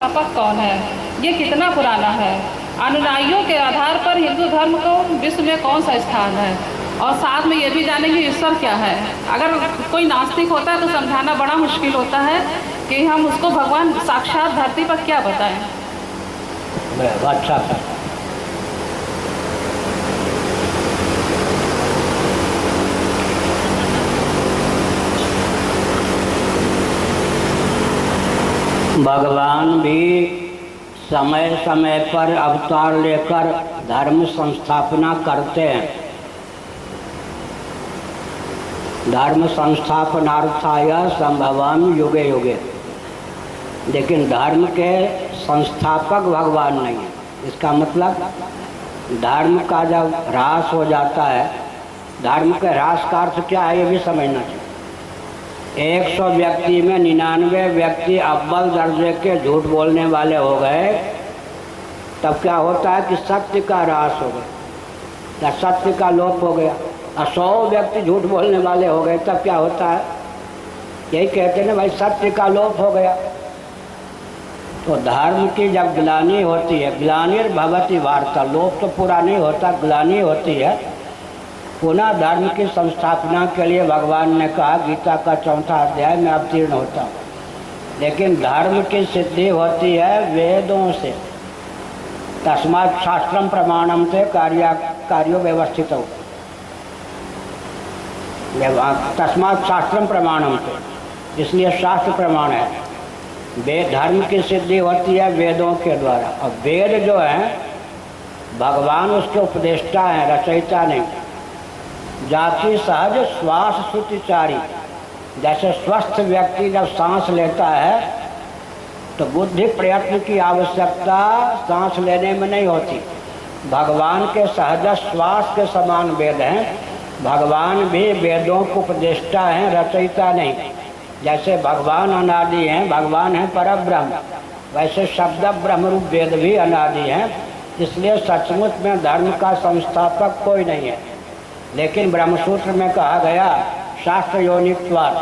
संस्थापक कौन है, ये कितना पुराना है, अनुयायियों के आधार पर हिंदू धर्म को विश्व में कौन सा स्थान है, और साथ में ये भी जानेंगे ईश्वर क्या है। अगर कोई नास्तिक होता है तो समझाना बड़ा मुश्किल होता है कि हम उसको भगवान साक्षात धरती पर क्या बताएं। अच्छा, भगवान भी समय समय पर अवतार लेकर धर्म संस्थापना करते हैं। धर्म संस्थापनार्थाय संभवम युगे युगे, लेकिन धर्म के संस्थापक भगवान नहीं है। इसका मतलब धर्म का जब ह्रास हो जाता है, धर्म के ह्रास का अर्थ क्या है ये भी समझना चाहिए। 100 व्यक्ति में 99 व्यक्ति अव्वल दर्जे के झूठ बोलने वाले हो गए, तब क्या होता है कि सत्य का ह्रास हो गया या सत्य का लोप हो गया। 100 व्यक्ति झूठ बोलने वाले हो गए, तब क्या होता है, यही कहते हैं ना भाई, सत्य का लोप हो गया। तो धर्म की जब ग्लानि होती है, ग्लानिर्भवति वार्ता, लोप तो पूरा नहीं होता, ग्लानि होती है, पुनः धर्म की संस्थापना के लिए भगवान ने कहा, गीता का 4वां अध्याय में अवतीर्ण होता हूँ। लेकिन धर्म की सिद्धि होती है वेदों से। तस्मात् शास्त्रम प्रमाणम से कार्यो व्यवस्थित हो, तस्मात् शास्त्रम प्रमाणम से, इसलिए शास्त्र प्रमाण है। वेद धर्म की सिद्धि होती है वेदों के द्वारा, और वेद जो है भगवान उसके उपदेष्टा हैं, रचयिता नहीं। जाति सहज श्वास श्रुतिचारी, जैसे स्वस्थ व्यक्ति जब सांस लेता है तो बुद्धि प्रयत्न की आवश्यकता सांस लेने में नहीं होती। भगवान के सहज श्वास के समान वेद हैं। भगवान भी वेदों को उपदेष्टा हैं, रचयिता नहीं। जैसे भगवान अनादि हैं, भगवान हैं परब्रह्म, वैसे शब्द ब्रह्म रूप वेद भी अनादि हैं। इसलिए सचमुच में धर्म का संस्थापक कोई नहीं है। लेकिन ब्रह्मसूत्र में कहा गया शास्त्र योनित्वात्,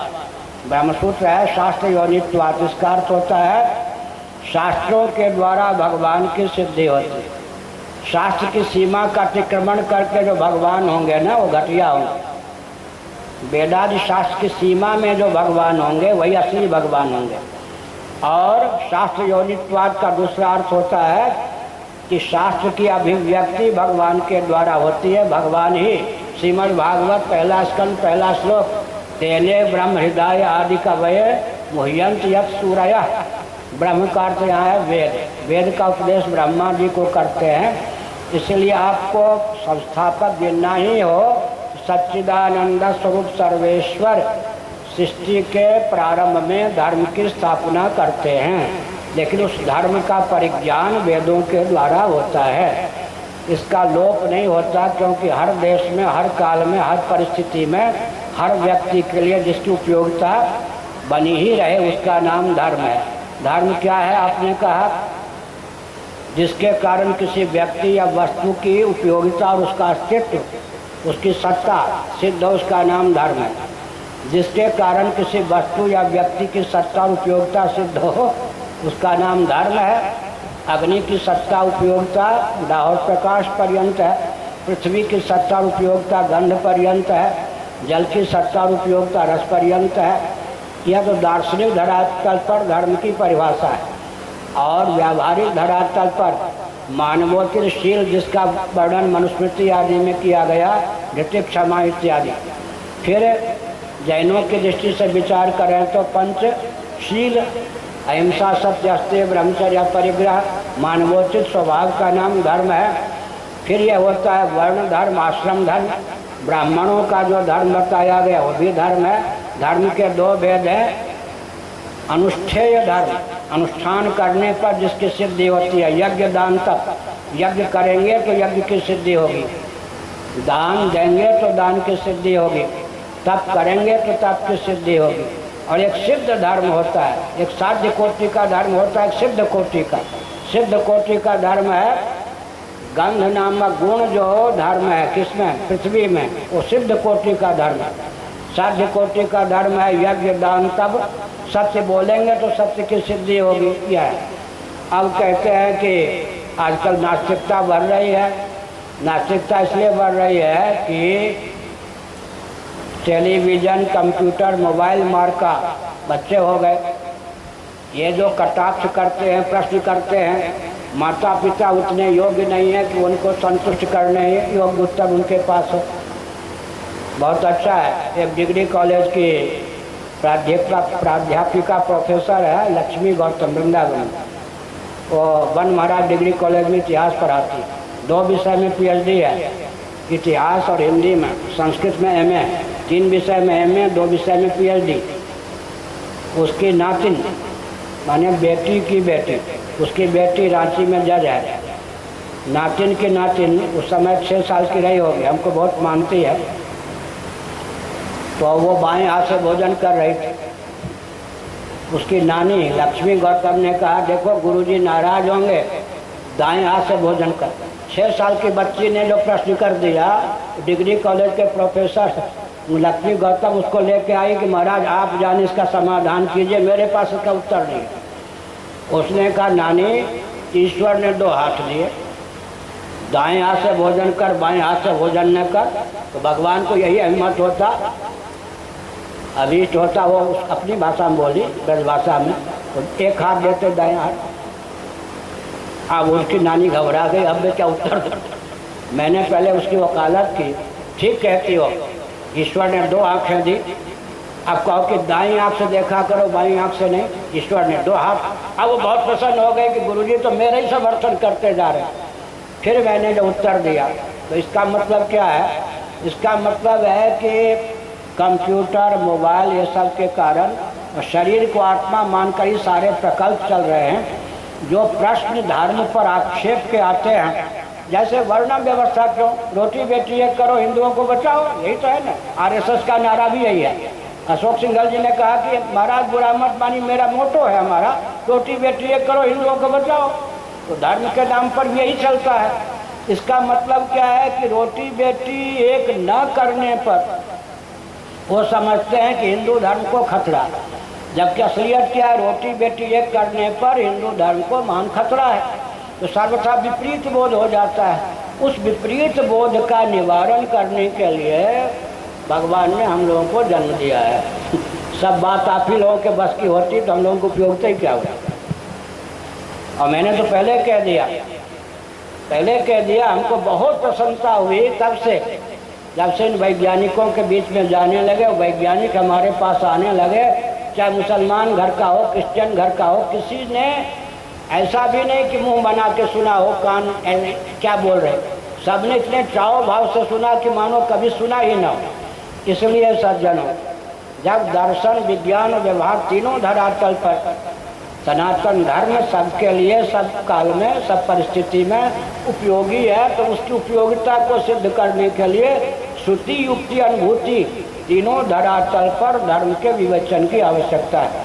ब्रह्मसूत्र है शास्त्र योनित्वात्। इसका अर्थ होता है शास्त्रों के द्वारा भगवान की सिद्धि होती है। शास्त्र की सीमा का अतिक्रमण करके जो भगवान होंगे ना, वो घटिया होंगे। वेदादि शास्त्र की सीमा में जो भगवान होंगे वही असली भगवान होंगे। और शास्त्र योनित्वाद का दूसरा अर्थ होता है कि शास्त्र की अभिव्यक्ति भगवान के द्वारा होती है। भगवान ही श्रीमद् भागवत 1 स्कंद 1 श्लोक, तेने ब्रह्म हृदय आदि कवये मुह्यंत यत् सूरयः। ब्रह्म का अर्थ यहाँ है वेद। वेद का उपदेश ब्रह्मा जी को करते हैं। इसलिए आपको संस्थापक गिनना ही हो, सच्चिदानंद स्वरूप सर्वेश्वर सृष्टि के प्रारंभ में धर्म की स्थापना करते हैं। लेकिन उस धर्म का परिज्ञान वेदों के द्वारा होता है। इसका लोप नहीं होता, क्योंकि हर देश में, हर काल में, हर परिस्थिति में, हर व्यक्ति के लिए जिसकी उपयोगिता बनी ही रहे उसका नाम धर्म है। धर्म क्या है आपने कहा, जिसके कारण किसी व्यक्ति या वस्तु की उपयोगिता और उसका अस्तित्व, उसकी सत्ता सिद्ध हो, उसका नाम धर्म है। जिसके कारण किसी वस्तु या व्यक्ति की सत्ता और उपयोगिता सिद्ध हो, उसका नाम धर्म है। अग्नि की सत्ता उपयोगिता दाहोद प्रकाश पर्यंत है, पृथ्वी की सत्ता और उपयोगिता गंध पर्यंत है, जल की सत्ता और उपयोगिता रस पर्यंत है। यह तो दार्शनिक धरातल पर धर्म की परिभाषा है। और व्यावहारिक धरातल पर मानवोचितशील, जिसका वर्णन मनुस्मृति आदि में किया गया, धृति क्षमा इत्यादि। फिर जैनों की दृष्टि से विचार करें तो पंचशील, अहिंसा, सत्य, अस्तेय, ब्रह्मचर्य, परिग्रह, मानवोचित स्वभाव का नाम धर्म है। फिर यह होता है वर्ण धर्म, आश्रम धर्म। ब्राह्मणों का जो धर्म बताया गया वो भी धर्म है। धर्म के 2 भेद हैं, अनुष्ठेय धर्म, अनुष्ठान करने पर जिसकी सिद्धि होती है, यज्ञ दान तप। यज्ञ करेंगे तो यज्ञ की सिद्धि होगी, दान देंगे तो दान की सिद्धि होगी, तप करेंगे तो तप की सिद्धि होगी। और एक सिद्ध धर्म होता है, एक साध्य कोटि का धर्म होता है, एक सिद्ध कोटि का। सिद्ध कोटि का धर्म है गंध नामक गुण जो धर्म है, किसमें, पृथ्वी में, वो सिद्ध कोटि का धर्म है। साध्य कोटि का धर्म है यज्ञ दान तप। सत्य बोलेंगे तो सत्य की सिद्धि होगी, यह है। अब कहते हैं कि आजकल नास्तिकता बढ़ रही है। नास्तिकता इसलिए बढ़ रही है कि टेलीविज़न, कंप्यूटर, मोबाइल मार का बच्चे हो गए। ये जो कटाक्ष करते हैं, प्रश्न करते हैं, माता पिता उतने योग्य नहीं है कि उनको संतुष्ट करने योग्य उत्तर उनके पास हो। बहुत अच्छा है, एक डिग्री कॉलेज की प्राध्यापिका प्रोफेसर है लक्ष्मी गौतम, वृंदावन। वो वन महाराज डिग्री कॉलेज में इतिहास पढ़ाती, 2 विषय में पीएचडी है, इतिहास और हिंदी में। संस्कृत में एमए, 3 विषय में एमए, 2 विषय में पीएचडी। उसकी नातिन माने बेटी की बेटी, उसकी बेटी रांची में जज है। नातिन की नातिन उस समय 6 साल की रही होगी, हमको बहुत मानती है। तो वो बाएं हाथ से भोजन कर रही थी। उसकी नानी लक्ष्मी गौतम ने कहा, देखो गुरुजी नाराज होंगे, दाएं हाथ से भोजन कर। 6 साल की बच्ची ने जो प्रश्न कर दिया, डिग्री कॉलेज के प्रोफेसर लक्ष्मी गौतम उसको लेके आई कि महाराज आप जाने इसका समाधान कीजिए, मेरे पास इसका उत्तर नहीं। उसने कहा, नानी ईश्वर ने 2 हाथ दिए, दाएं हाथ से भोजन कर, बाएं हाथ से भोजन न कर। तो भगवान को यही हिम्मत होता, अभीष्ट होता, वो अपनी भाषा में बोली, ब्रज भाषा में, तो 1 हाथ देते दाएं हाथ। अब उसकी नानी घबरा गई, अब मैं क्या उत्तर दूं? मैंने पहले उसकी वकालत की, ठीक कहती हो, ईश्वर ने 2 आँखें दी, अब कहो कि दाईं आँख से देखा करो, बाईं आँख से नहीं, ईश्वर ने 2 हाथ। अब वो बहुत प्रसन्न हो गए कि गुरुजी तो मेरे ही समर्थन करते जा रहे हैं। फिर मैंने जो उत्तर दिया, तो इसका मतलब क्या है? इसका मतलब है कि कंप्यूटर, मोबाइल, ये सब के कारण शरीर को आत्मा मानकर ही सारे प्रकल्प चल रहे हैं। जो प्रश्न धर्म पर आक्षेप के आते हैं, जैसे वर्ण व्यवस्था क्यों, रोटी बेटी एक करो, हिंदुओं को बचाओ, यही तो है ना। आरएसएस का नारा भी यही है। अशोक सिंघल जी ने कहा कि महाराज बुरा मत मानी, मेरा मोटो है हमारा, रोटी बेटी एक करो, हिंदुओं को बचाओ। तो धर्म के नाम पर यही चलता है। इसका मतलब क्या है कि रोटी बेटी एक न करने पर वो समझते हैं कि हिंदू धर्म को खतरा, जबकि असलियत क्या है, रोटी बेटी एक करने पर हिंदू धर्म को महान खतरा है। तो सर्वथा विपरीत बोध हो जाता है। उस विपरीत बोध का निवारण करने के लिए भगवान ने हम लोगों को जन्म दिया है। सब बात आप ही लोगों के बस की होती तो हम लोगों को उपयोगिता ही क्या हुआ। और मैंने तो पहले कह दिया, हमको बहुत प्रसन्नता हुई तब से, जब से इन वैज्ञानिकों के बीच में जाने लगे, वैज्ञानिक हमारे पास आने लगे, चाहे मुसलमान घर का हो, क्रिश्चियन घर का हो, किसी ने ऐसा भी नहीं कि मुंह बना के सुना हो, कान क्या बोल रहे, सबने इतने चाव भाव से सुना कि मानो कभी सुना ही ना हो। इसलिए सज्जनों, जब दर्शन, विज्ञान और व्यवहार तीनों धरातल पर सनातन धर्म सबके लिए, सब काल में, सब परिस्थिति में उपयोगी है, तो उसकी उपयोगिता को सिद्ध करने के लिए श्रुति, युक्ति, अनुभूति तीनों धरातल पर धर्म के विवेचन की आवश्यकता है।